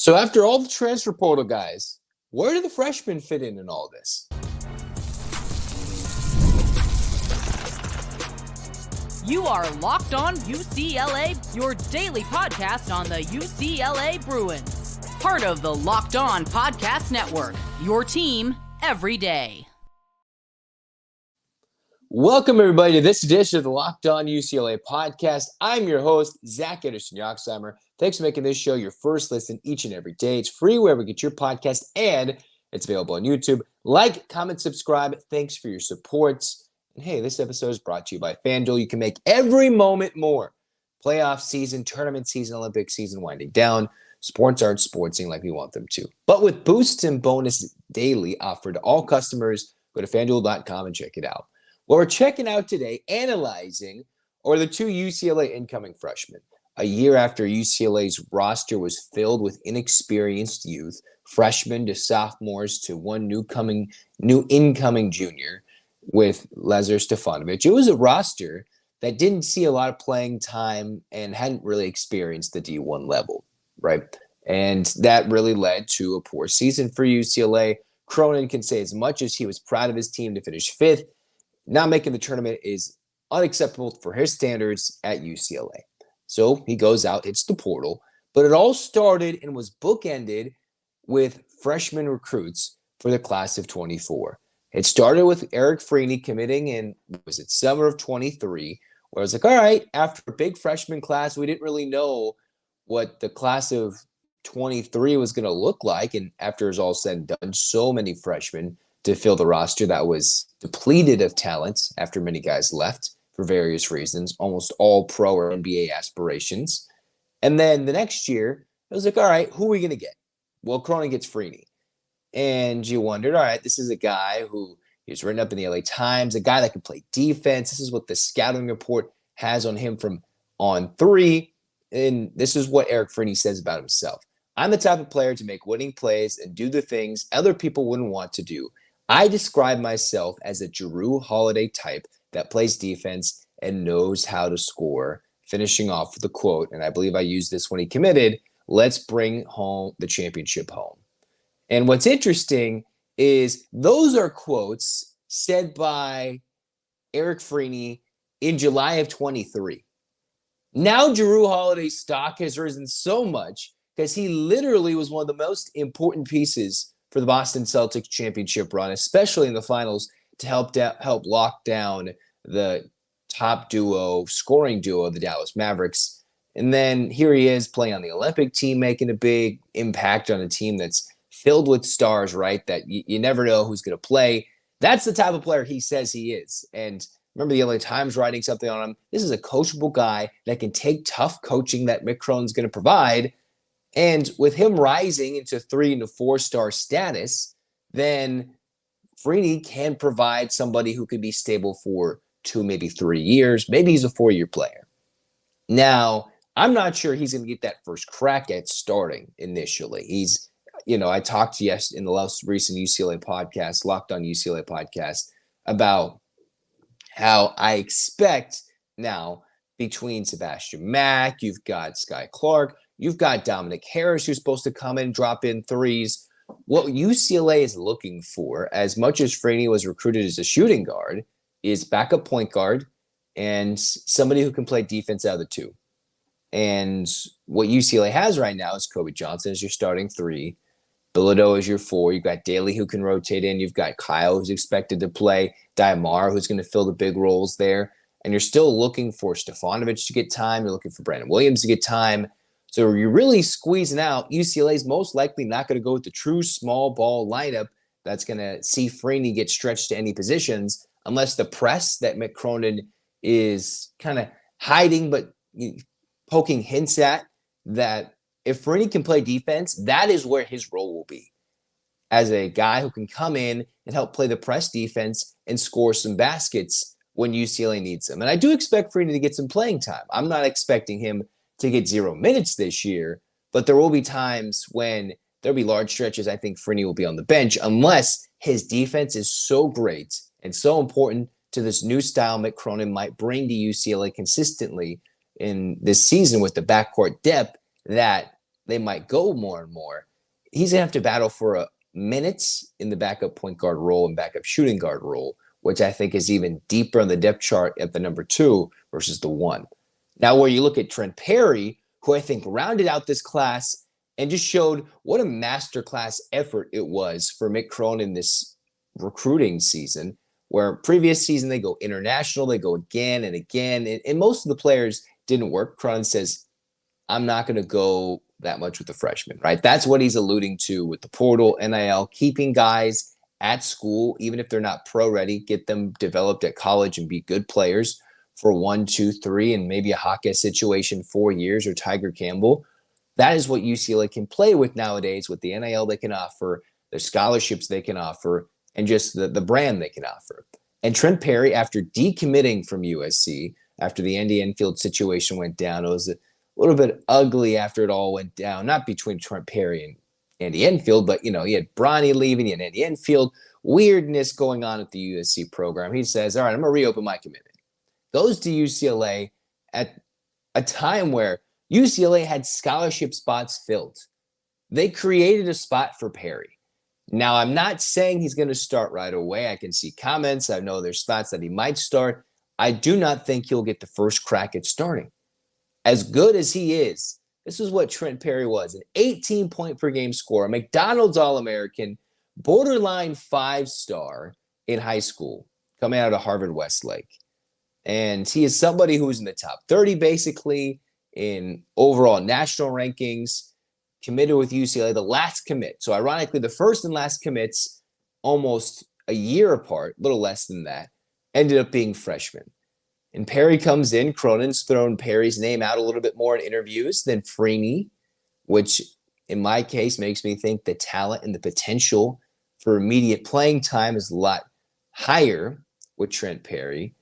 So after all the transfer portal guys, where do the freshmen fit in all this? You are Locked On UCLA, your daily podcast on the UCLA Bruins. Part of the Locked On Podcast Network, your team every day. Welcome, everybody, to this edition of the Locked On UCLA podcast. I'm your host, Zach Anderson-Yoxsimer. Thanks for making this show your first listen each and every day. It's free wherever you get your podcast, and it's available on YouTube. Like, comment, subscribe. Thanks for your support. And hey, this episode is brought to you by FanDuel. You can make every moment more. Playoff season, tournament season, Olympic season winding down. Sports aren't sportsing like we want them to. But with boosts and bonus daily offered to all customers, go to FanDuel.com and check it out. What we're checking out today, analyzing, are the two UCLA incoming freshmen. A year after UCLA's roster was filled with inexperienced youth, freshmen to sophomores to one new incoming junior with Lazar Stefanovic. It was a roster that didn't see a lot of playing time and hadn't really experienced the D1 level, right? And that really led to a poor season for UCLA. Cronin can say as much as he was proud of his team to finish fifth, not making the tournament is unacceptable for his standards at UCLA. So he goes out, hits the portal, but it all started and was bookended with freshman recruits for the class of 24. It started with Eric FREENY committing in, summer of 23, where I was like, all right, after a big freshman class, we didn't really know what the class of 23 was going to look like. And after it's all said and done, so many freshmen to fill the roster that was depleted of talent after many guys left for various reasons, almost all pro or NBA aspirations. And then the next year, I was like, all right, who are we going to get? Well, Cronin gets FREENY. And you wondered, all right, this is a guy who is written up in the LA Times, a guy that can play defense. This is what the scouting report has on him from on three. And this is what Eric FREENY says about himself. I'm the type of player to make winning plays and do the things other people wouldn't want to do. I describe myself as a Jrue Holiday type that plays defense and knows how to score, finishing off with the quote, and I believe I used this when he committed, let's bring home the championship home. And what's interesting is those are quotes said by Eric FREENY in July of 23. Now Jrue Holiday's stock has risen so much because he literally was one of the most important pieces for the Boston Celtics championship run, especially in the finals, to help lock down the top scoring duo of the Dallas Mavericks. And then here he is playing on the Olympic team, making a big impact on a team that's filled with stars, right? That you never know who's going to play. That's the type of player he says he is. And remember the LA Times writing something on him. This is a coachable guy that can take tough coaching that Mick Cronin is going to provide. And with him rising into 3- and 4-star status, then FREENY can provide somebody who could be stable for 2, maybe 3 years. Maybe he's a 4-year player. Now, I'm not sure he's going to get that first crack at starting initially. I talked to in the last recent UCLA podcast, Locked On UCLA podcast, about how I expect now between Sebastian Mack, you've got Sky Clark, you've got Dominic Harris, who's supposed to come in and drop in threes. What UCLA is looking for, as much as FREENY was recruited as a shooting guard, is backup point guard and somebody who can play defense out of the two. And what UCLA has right now is Kobe Johnson as your starting 3. Bilodeau is your 4. You've got Daly who can rotate in. You've got Kyle who's expected to play. Diamar who's going to fill the big roles there. And you're still looking for Stefanovic to get time. You're looking for Brandon Williams to get time. So you're really squeezing out. UCLA's most likely not going to go with the true small ball lineup that's going to see FREENY get stretched to any positions unless the press that Mick Cronin is kind of hiding but poking hints at that if FREENY can play defense, that is where his role will be as a guy who can come in and help play the press defense and score some baskets when UCLA needs him. And I do expect FREENY to get some playing time. I'm not expecting him to get 0 minutes this year, but there will be times when there'll be large stretches I think FREENY will be on the bench unless his defense is so great and so important to this new style Mick Cronin might bring to UCLA consistently in this season with the backcourt depth that they might go more and more, he's going to have to battle for minutes in the backup point guard role and backup shooting guard role, which I think is even deeper on the depth chart at the number 2 versus the 1. Now, where you look at Trent Perry, who I think rounded out this class and just showed what a masterclass effort it was for Mick Cronin this recruiting season, where previous season they go international, they go again and again, and most of the players didn't work. Cronin says, I'm not going to go that much with the freshmen, right? That's what he's alluding to with the portal, NIL, keeping guys at school, even if they're not pro ready, get them developed at college and be good players for 1, 2, 3, and maybe a Hawkeye situation 4 years, or Tiger Campbell. That is what UCLA can play with nowadays, with the NIL they can offer, the scholarships they can offer, and just the brand they can offer. And Trent Perry, after decommitting from USC, after the Andy Enfield situation went down, it was a little bit ugly after it all went down, not between Trent Perry and Andy Enfield, but, he had Bronny leaving, he had Andy Enfield, weirdness going on at the USC program. He says, all right, I'm going to reopen my commitment. Goes to UCLA at a time where UCLA had scholarship spots filled. They created a spot for Perry. Now, I'm not saying he's going to start right away. I can see comments. I know there's spots that he might start. I do not think he'll get the first crack at starting. As good as he is, this is what Trent Perry was, an 18-point-per-game scorer, McDonald's All-American, borderline 5-star in high school, coming out of Harvard Westlake. And he is somebody who is in the top 30, basically, in overall national rankings, committed with UCLA, the last commit. So ironically, the first and last commits, almost a year apart, a little less than that, ended up being freshmen. And Perry comes in. Cronin's thrown Perry's name out a little bit more in interviews than FREENY, which in my case makes me think the talent and the potential for immediate playing time is a lot higher with Trent Perry.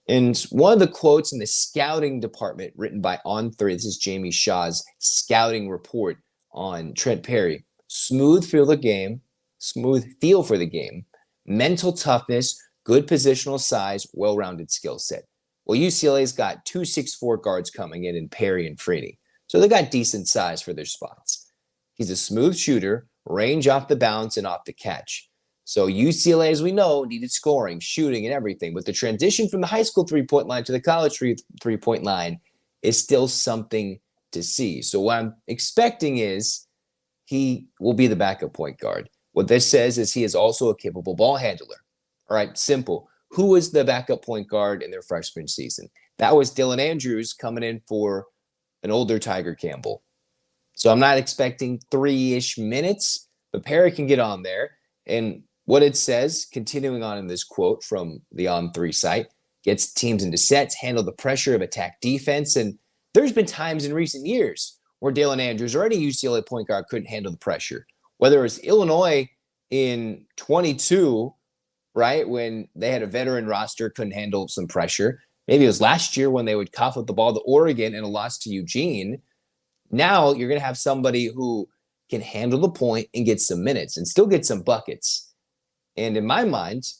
And one of the quotes in the scouting department written by On3, this is Jamie Shaw's scouting report on Trent Perry: smooth feel for the game, mental toughness, good positional size, well-rounded skill set. Well, UCLA's got 2 6'4" guards coming in Perry and FREENY. So they got decent size for their spots. He's a smooth shooter, range off the bounce and off the catch. So UCLA, as we know, needed scoring, shooting, and everything. But the transition from the high school three-point line to the college three-point line is still something to see. So what I'm expecting is he will be the backup point guard. What this says is he is also a capable ball handler. All right, simple. Who was the backup point guard in their freshman season? That was Dylan Andrews coming in for an older Tiger Campbell. So I'm not expecting 3-ish minutes, but Perry can get on there. And what it says, continuing on in this quote from the On3 site, gets teams into sets, handle the pressure of attack defense. And there's been times in recent years where Dylan Andrews or any UCLA point guard couldn't handle the pressure. Whether it was Illinois in 22, right, when they had a veteran roster, couldn't handle some pressure. Maybe it was last year when they would cough up the ball to Oregon and a loss to Eugene. Now you're going to have somebody who can handle the point and get some minutes and still get some buckets. And in my mind,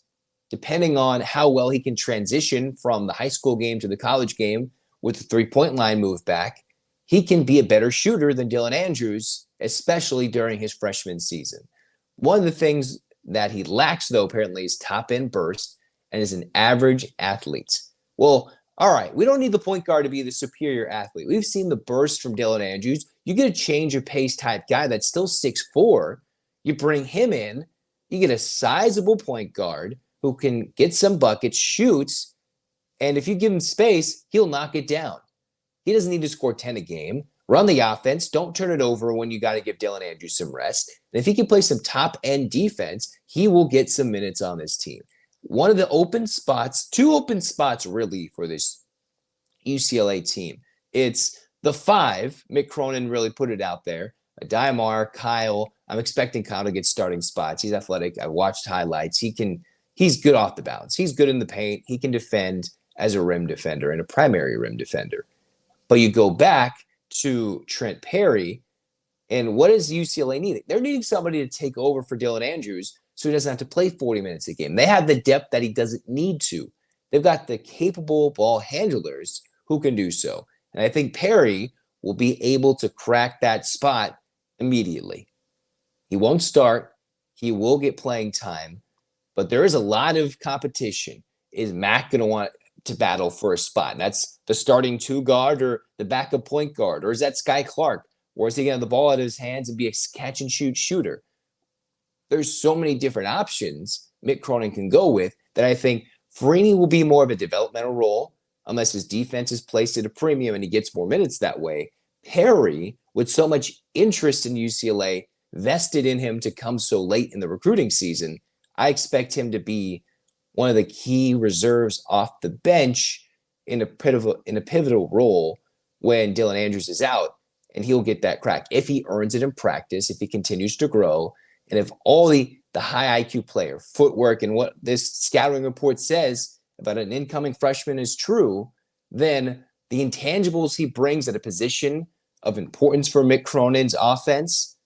depending on how well he can transition from the high school game to the college game with the three-point line move back, he can be a better shooter than Dylan Andrews, especially during his freshman season. One of the things that he lacks, though, apparently, is top-end burst and is an average athlete. Well, all right, we don't need the point guard to be the superior athlete. We've seen the burst from Dylan Andrews. You get a change of pace type guy that's still 6'4". You bring him in, you get a sizable point guard who can get some buckets, shoots, and if you give him space, he'll knock it down. He doesn't need to score 10 a game. Run the offense. Don't turn it over when you got to give Dylan Andrews some rest. And if he can play some top-end defense, he will get some minutes on this team. One of the open spots, 2 open spots really for this UCLA team. It's the 5. Mick Cronin really put it out there. Diamar, Kyle. I'm expecting Kyle to get starting spots. He's athletic. I watched highlights. He's good off the bounce. He's good in the paint. He can defend as a rim defender and a primary rim defender. But you go back to Trent Perry, and what is UCLA needing? They're needing somebody to take over for Dylan Andrews so he doesn't have to play 40 minutes a game. They have the depth that he doesn't need to. They've got the capable ball handlers who can do so. And I think Perry will be able to crack that spot immediately. He won't start. He will get playing time, but there is a lot of competition. Is Mac going to want to battle for a spot? And that's the starting 2 guard or the backup point guard, or is that Sky Clark? Or is he going to have the ball out of his hands and be a catch and shoot shooter? There's so many different options Mick Cronin can go with that I think FREENY will be more of a developmental role unless his defense is placed at a premium and he gets more minutes that way. Perry, with so much interest in UCLA vested in him to come so late in the recruiting season, I expect him to be one of the key reserves off the bench in a pivotal role when Dylan Andrews is out, and he'll get that crack if he earns it in practice, if he continues to grow, and if all the high IQ player, footwork, and what this scouting report says about an incoming freshman is true, then the intangibles he brings at a position of importance for Mick Cronin's offense,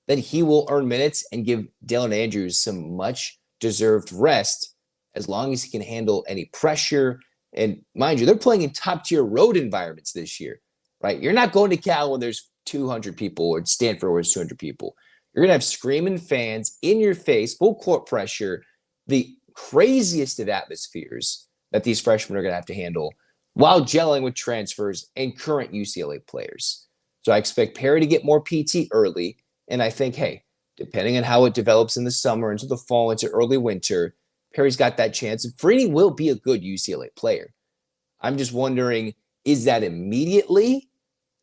then he will earn minutes and give Dylan Andrews some much-deserved rest as long as he can handle any pressure. And mind you, they're playing in top-tier road environments this year, right? You're not going to Cal when there's 200 people or Stanford where there's 200 people. You're going to have screaming fans in your face, full court pressure, the craziest of atmospheres that these freshmen are going to have to handle while gelling with transfers and current UCLA players. So I expect Perry to get more PT early. And I think, hey, depending on how it develops in the summer, into the fall, into early winter, Perry's got that chance. And FREENY will be a good UCLA player. I'm just wondering, is that immediately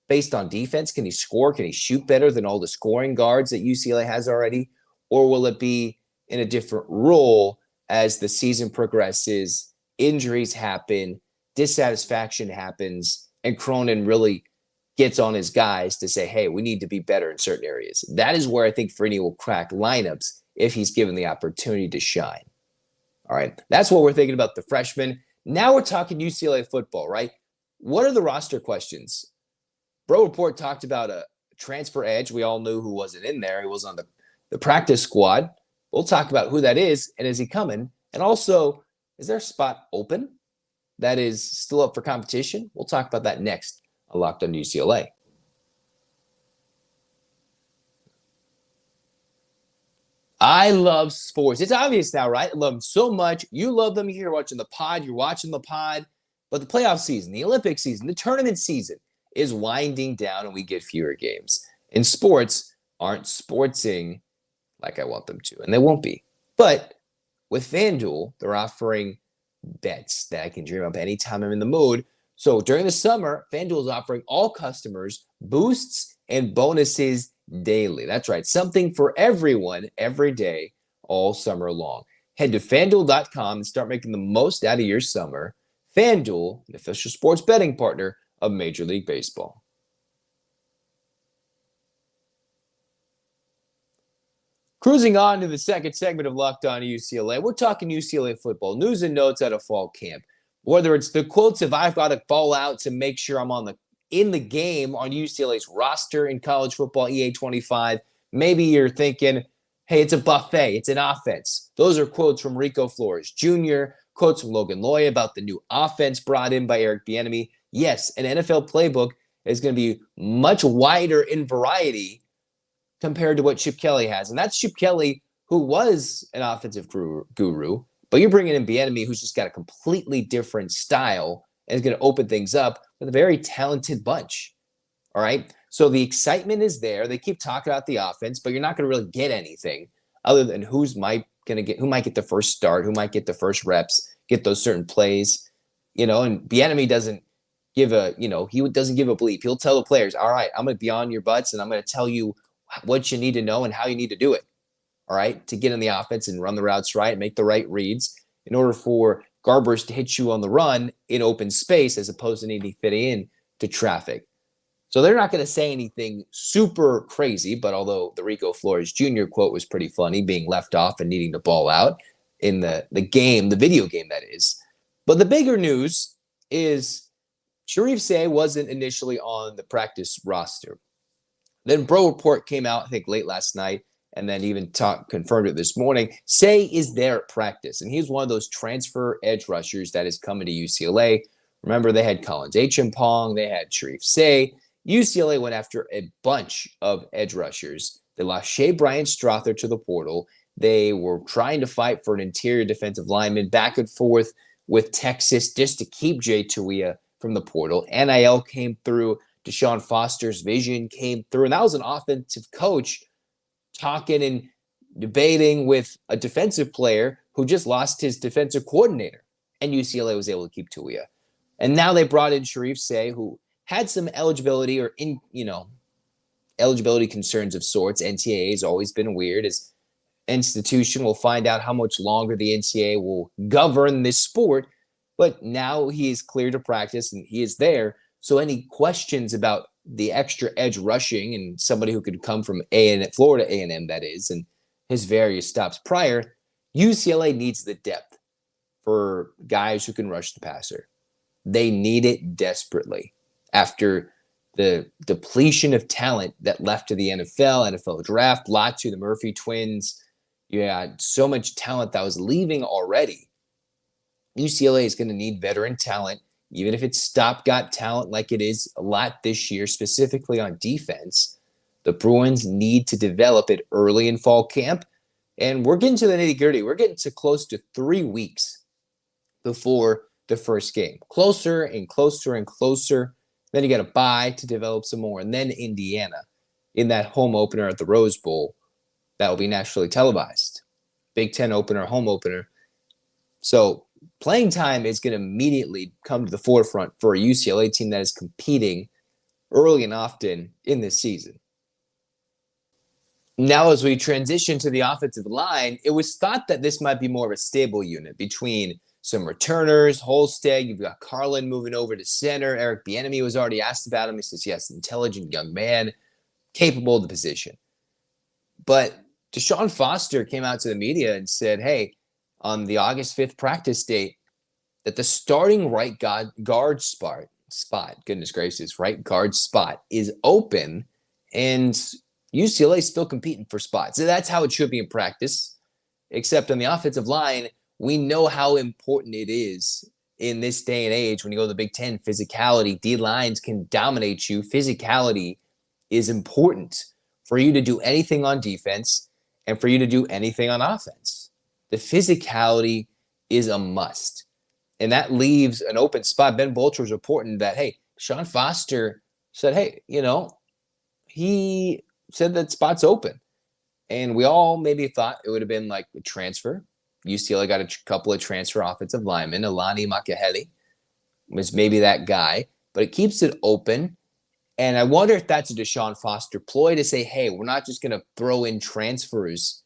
based on defense? Can he score? Can he shoot better than all the scoring guards that UCLA has already? Or will it be in a different role as the season progresses, injuries happen, dissatisfaction happens, and Cronin really gets on his guys to say, hey, we need to be better in certain areas? That is where I think FREENY will crack lineups if he's given the opportunity to shine. All right, that's what we're thinking about the freshmen. Now we're talking UCLA football, right? What are the roster questions? Bro Report talked about a transfer edge. We all knew who wasn't in there. He was on the practice squad. We'll talk about who that is, and is he coming? And also, is there a spot open that is still up for competition? We'll talk about that next on Locked On UCLA. I love sports. It's obvious now, right? I love them so much. You love them. You're watching the pod. You're watching the pod. But the playoff season, the Olympic season, the tournament season is winding down, and we get fewer games. And sports aren't sportsing like I want them to, and they won't be. But with FanDuel, they're offering bets that I can dream up anytime I'm in the mood. So during the summer, FanDuel is offering all customers boosts and bonuses daily. That's right. Something for everyone every day all summer long. Head to FanDuel.com and start making the most out of your summer. FanDuel, an official sports betting partner of Major League Baseball. Cruising on to the second segment of Locked On UCLA, we're talking UCLA football, news and notes out of fall camp. Whether it's the quotes of I've got to fall out to make sure I'm in the game on UCLA's roster in college football EA 25. Maybe you're thinking, hey, it's a buffet, it's an offense. Those are quotes from Rico Flores Jr., quotes from Logan Loy about the new offense brought in by Eric Bieniemy. Yes, an NFL playbook is going to be much wider in variety compared to what Chip Kelly has. And that's Chip Kelly, who was an offensive guru, but you're bringing in Bieniemy, who's just got a completely different style and is going to open things up with a very talented bunch. All right? So the excitement is there. They keep talking about the offense, but you're not going to really get anything other than who might get the first start, who might get the first reps, get those certain plays, and Bieniemy doesn't give a bleep. He'll tell the players, all right, I'm going to be on your butts and I'm going to tell you what you need to know and how you need to do it. All right, to get in the offense and run the routes right, make the right reads in order for Garbers to hit you on the run in open space as opposed to needing to fit in to traffic. So they're not going to say anything super crazy, but although the Rico Flores Jr. quote was pretty funny, being left off and needing to ball out in the game, the video game that is. But the bigger news is Sharif Say wasn't initially on the practice roster. Then Bro Report came out, I think, late last night, and then even confirmed it this morning. Say is there at practice, and he's one of those transfer edge rushers that is coming to UCLA. Remember, they had Collins H. Pong, they had Sharif Say, UCLA went after a bunch of edge rushers. They lost Shea Bryant-Strother to the portal. They were trying to fight for an interior defensive lineman back and forth with Texas just to keep Jay Tuia from the portal. NIL came through. Deshaun Foster's vision came through. And that was an offensive coach talking and debating with a defensive player who just lost his defensive coordinator. And UCLA was able to keep Tuia. And now they brought in Sharif Say, who had some eligibility or eligibility concerns of sorts. NCAA has always been weird. As institution, we'll find out how much longer the NCAA will govern this sport. But now he is clear to practice and he is there. So any questions about the extra edge rushing and somebody who could come from Florida A&M, that is, and his various stops prior, UCLA needs the depth for guys who can rush the passer. They need it desperately after the depletion of talent that left to the NFL draft, Latu, the Murphy twins. You had so much talent that was leaving already. UCLA is going to need veteran talent, even if it's stopgap talent like it is a lot this year, specifically on defense. The Bruins need to develop it early in fall camp. And we're getting to the nitty-gritty. We're getting to close to 3 weeks before the first game. Closer and closer and closer. Then you got to bye to develop some more. And then Indiana in that home opener at the Rose Bowl that will be nationally televised. Big Ten opener, home opener. So playing time is going to immediately come to the forefront for a UCLA team that is competing early and often in this season. Now, as we transition to the offensive line, it was thought that this might be more of a stable unit between some returners, Holstead, you've got Carlin moving over to center. Eric Bieniemy was already asked about him. He says, yes, intelligent young man, capable of the position. But Deshaun Foster came out to the media and said, hey, on the August 5th practice date, that the starting right guard spot, goodness gracious, right guard spot is open, and UCLA is still competing for spots. So that's how it should be in practice, except on the offensive line, we know how important it is in this day and age when you go to the Big Ten. Physicality, D-lines can dominate you. Physicality is important for you to do anything on defense and for you to do anything on offense. The physicality is a must. And that leaves an open spot. Ben Bolcher was reporting that, hey, Sean Foster said, hey, he said that spot's open. And we all maybe thought it would have been like a transfer. UCLA got a couple of transfer offensive linemen. Alani Makaheli was maybe that guy. But it keeps it open. And I wonder if that's a Deshaun Foster ploy to say, hey, we're not just going to throw in transfers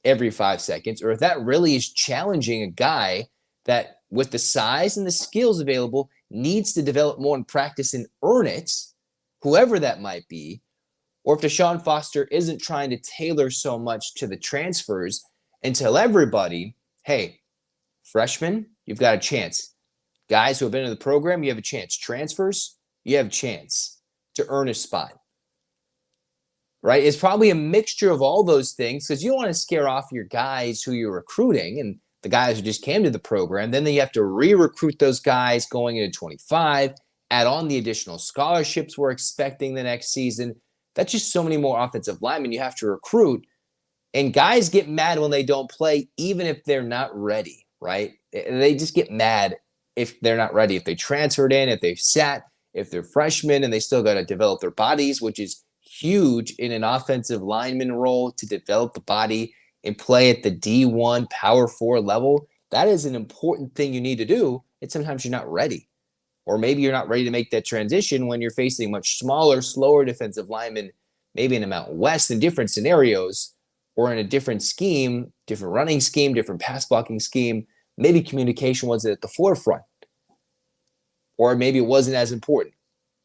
every 5 seconds, or if that really is challenging a guy that with the size and the skills available needs to develop more in practice and earn it, whoever that might be, or if Deshaun Foster isn't trying to tailor so much to the transfers and tell everybody, hey, freshmen, you've got a chance. Guys who have been in the program, you have a chance. Transfers, you have a chance to earn a spot. Right? It's probably a mixture of all those things because you don't want to scare off your guys who you're recruiting and the guys who just came to the program. Then you have to re-recruit those guys going into 25, add on the additional scholarships we're expecting the next season. That's just so many more offensive linemen you have to recruit. And guys get mad when they don't play, even if they're not ready, right? They just get mad if they're not ready. If they transferred in, if they've sat, if they're freshmen and they still got to develop their bodies, which is huge in an offensive lineman role to develop the body and play at the D1 Power 4 level. That is an important thing you need to do. And sometimes you're not ready. Or maybe you're not ready to make that transition when you're facing much smaller, slower defensive linemen, maybe in the Mountain West in different scenarios or in a different scheme, different running scheme, different pass blocking scheme. Maybe communication wasn't at the forefront. Or maybe it wasn't as important.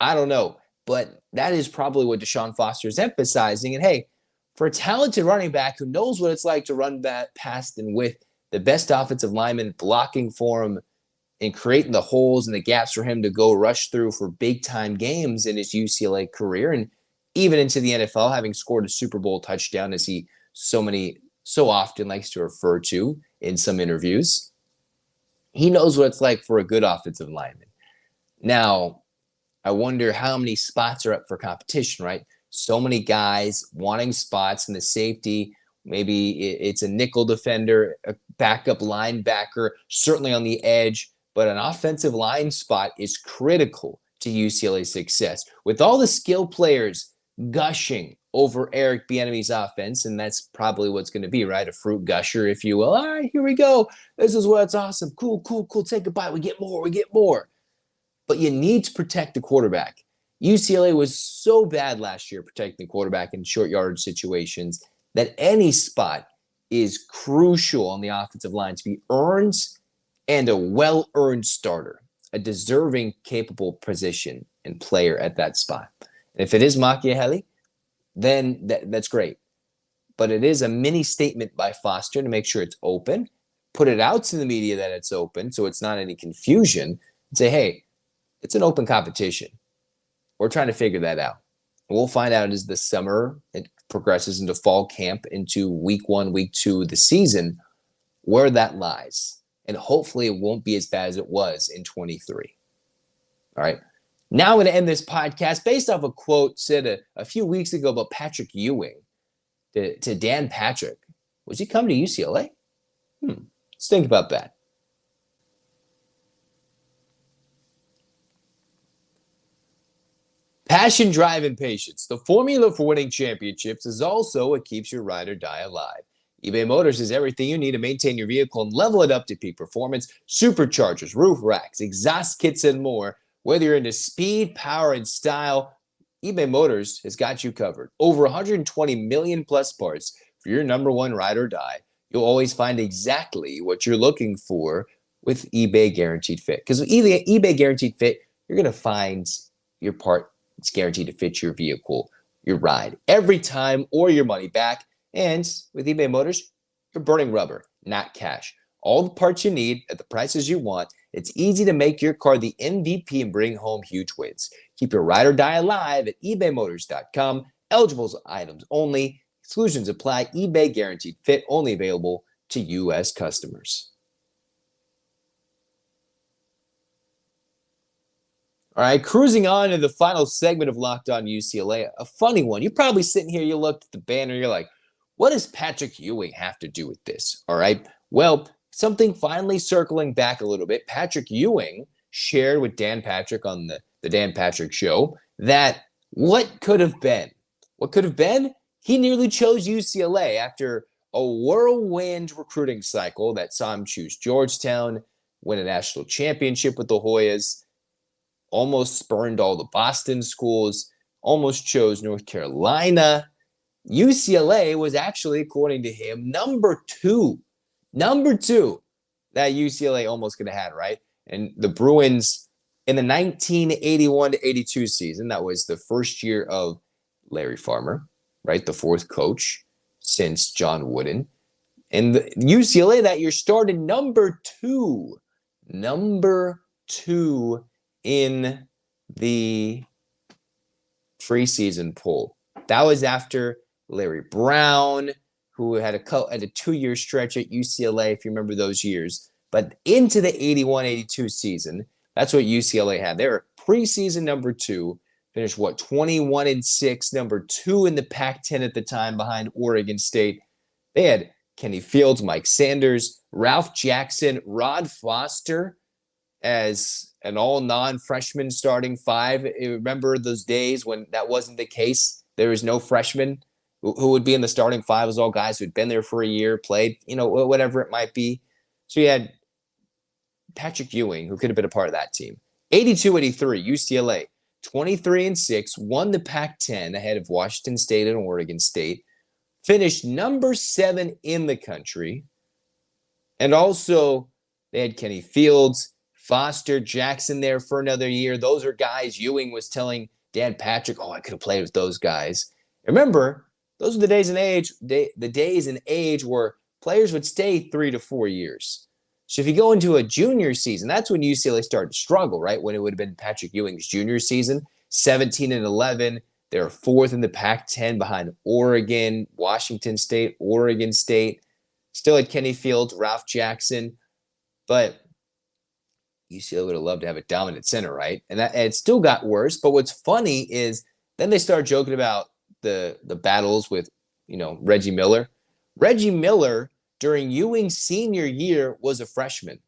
I don't know. But that is probably what Deshaun Foster is emphasizing. And hey, for a talented running back who knows what it's like to run past and with the best offensive lineman blocking for him and creating the holes and the gaps for him to go rush through for big-time games in his UCLA career and even into the NFL, having scored a Super Bowl touchdown as he so often likes to refer to in some interviews. He knows what it's like for a good offensive lineman. Now, I wonder how many spots are up for competition, right? So many guys wanting spots in the safety. Maybe it's a nickel defender, a backup linebacker, certainly on the edge, but an offensive line spot is critical to UCLA's success. With all the skill players gushing over Eric Bieniemy's offense, and that's probably what's going to be, right? A fruit gusher, if you will. All right, here we go. This is what's awesome. Cool. Take a bite. We get more. But you need to protect the quarterback. UCLA was so bad last year protecting the quarterback in short yardage situations that any spot is crucial on the offensive line to be earned and a well-earned starter, a deserving, capable position and player at that spot. And if it is Machiavelli, then that's great. But it is a mini statement by Foster to make sure it's open, put it out to the media that it's open so it's not any confusion, and say, hey, it's an open competition. We're trying to figure that out. We'll find out as the summer it progresses into fall camp, into week 1, week 2 of the season, where that lies. And hopefully it won't be as bad as it was in 23. All right. Now I'm going to end this podcast based off a quote said a few weeks ago about Patrick Ewing to Dan Patrick. Was he coming to UCLA? Let's think about that. Passion, drive, and patience. The formula for winning championships is also what keeps your ride or die alive. eBay Motors is everything you need to maintain your vehicle and level it up to peak performance. Superchargers, roof racks, exhaust kits, and more. Whether you're into speed, power, and style, eBay Motors has got you covered. Over 120 million plus parts for your number one ride or die. You'll always find exactly what you're looking for with eBay Guaranteed Fit. Because with eBay Guaranteed Fit, you're going to find your part it's guaranteed to fit your vehicle, your ride, every time or your money back. And with eBay Motors, you're burning rubber, not cash. All the parts you need at the prices you want. It's easy to make your car the MVP and bring home huge wins. Keep your ride or die alive at ebaymotors.com. Eligible items only. Exclusions apply. eBay Guaranteed Fit only available to U.S. customers. All right, cruising on to the final segment of Locked On UCLA, a funny one. You're probably sitting here, you looked at the banner, you're like, what does Patrick Ewing have to do with this? All right, well, something finally circling back a little bit. Patrick Ewing shared with Dan Patrick on the Dan Patrick Show that what could have been? What could have been? He nearly chose UCLA after a whirlwind recruiting cycle that saw him choose Georgetown, win a national championship with the Hoyas, almost spurned all the Boston schools, almost chose North Carolina. UCLA was actually, according to him, number two that UCLA almost could have had, right? And the Bruins in the 1981-82 season, that was the first year of Larry Farmer, right? The fourth coach since John Wooden. And the UCLA that year started number two in the preseason poll. That was after Larry Brown, who had a 2-year stretch at UCLA, if you remember those years. But into the 81-82 season, that's what UCLA had. They were preseason number 2, finished 21-6, number 2 in the Pac-10 at the time behind Oregon State. They had Kenny Fields, Mike Sanders, Ralph Jackson, Rod Foster as an all non-freshman starting 5. Remember those days when that wasn't the case? There was no freshman who would be in the starting 5. It was all guys who'd been there for a year, played, whatever it might be. So you had Patrick Ewing, who could have been a part of that team. 82-83, UCLA, 23-6, won the Pac-10 ahead of Washington State and Oregon State, finished number 7 in the country. And also they had Kenny Fields, Foster, Jackson there for another year. Those are guys Ewing was telling Dan Patrick, I could have played with those guys. Remember, those are the days and age where players would stay 3 to 4 years. So if you go into a junior season, that's when UCLA started to struggle, right? When it would have been Patrick Ewing's junior season, 17-11. They're 4th in the Pac-10 behind Oregon, Washington State, Oregon State. Still had Kenny Fields, Ralph Jackson. But UCLA would have loved to have a dominant center, right? And it still got worse. But what's funny is then they start joking about the battles with, Reggie Miller. Reggie Miller, during Ewing's senior year, was a freshman.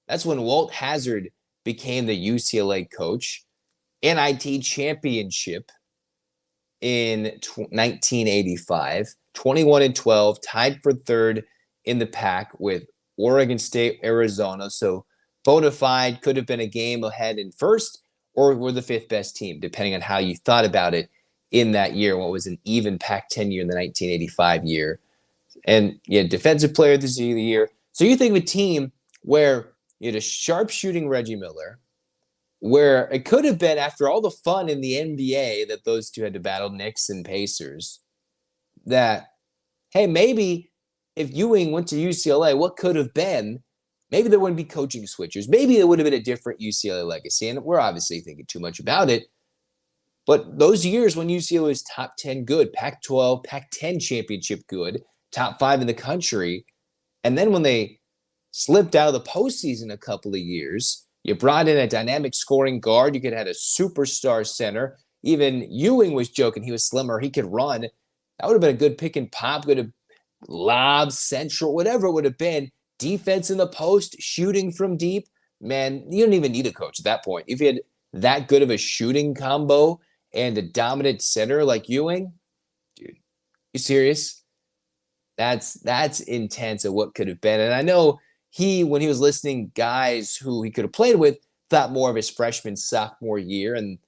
That's when Walt Hazzard became the UCLA coach. NIT championship in 1985, 21-12, tied for third in the pack with Oregon State, Arizona. So bona fide, could have been a game ahead in first, or were the fifth best team, depending on how you thought about it in that year. What was an even Pac-10 year in the 1985 year. And defensive player of the year. So you think of a team where you had a sharpshooting Reggie Miller, where it could have been, after all the fun in the NBA that those two had to battle, Knicks and Pacers, that, hey, maybe if Ewing went to UCLA, what could have been, maybe there wouldn't be coaching switchers. Maybe it would have been a different UCLA legacy. And we're obviously thinking too much about it. But those years when UCLA was top 10 good, Pac-12, Pac-10 championship good, top 5 in the country, and then when they slipped out of the postseason a couple of years, you brought in a dynamic scoring guard. You could have had a superstar center. Even Ewing was joking. He was slimmer. He could run. That would have been a good pick and pop, good lob, central, whatever it would have been. Defense in the post, shooting from deep. Man, you don't even need a coach at that point. If you had that good of a shooting combo and a dominant center like Ewing, dude, you serious? That's intense of what could have been. And I know when he was listing guys who he could have played with, thought more of his freshman, sophomore year. And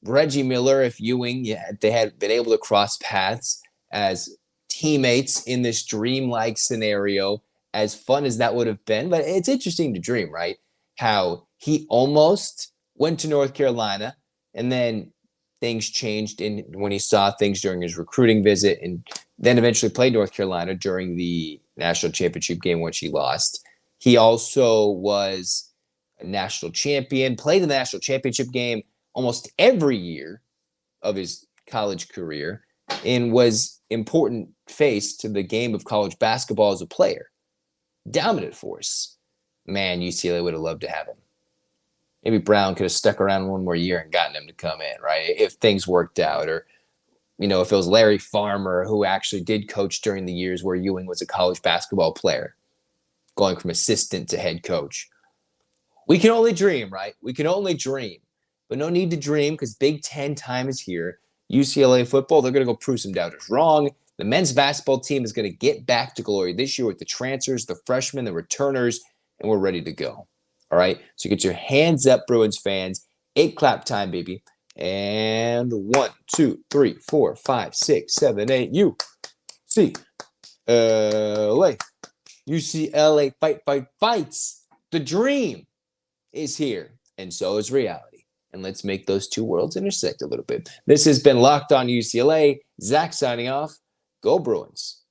Reggie Miller, if Ewing, they had been able to cross paths as teammates in this dreamlike scenario, as fun as that would have been. But it's interesting to dream, right? How he almost went to North Carolina, and then things changed when he saw things during his recruiting visit, and then eventually played North Carolina during the national championship game, which he lost. He also was a national champion, played in the national championship game almost every year of his college career, and was important face to the game of college basketball as a player. Dominant force. Man, UCLA would have loved to have him. Maybe Brown could have stuck around one more year and gotten him to come in, right? If things worked out, or, if it was Larry Farmer, who actually did coach during the years where Ewing was a college basketball player, going from assistant to head coach. We can only dream, right? We can only dream. But no need to dream, because Big Ten time is here. UCLA football, they're going to go prove some doubters wrong. The men's basketball team is going to get back to glory this year with the transfers, the freshmen, the returners, and we're ready to go. All right? So get your hands up, Bruins fans. 8 clap time, baby. And 1, 2, 3, 4, 5, 6, 7, 8. UCLA. UCLA fights. The dream is here, and so is reality. And let's make those two worlds intersect a little bit. This has been Locked On UCLA. Zach signing off. Go Bruins.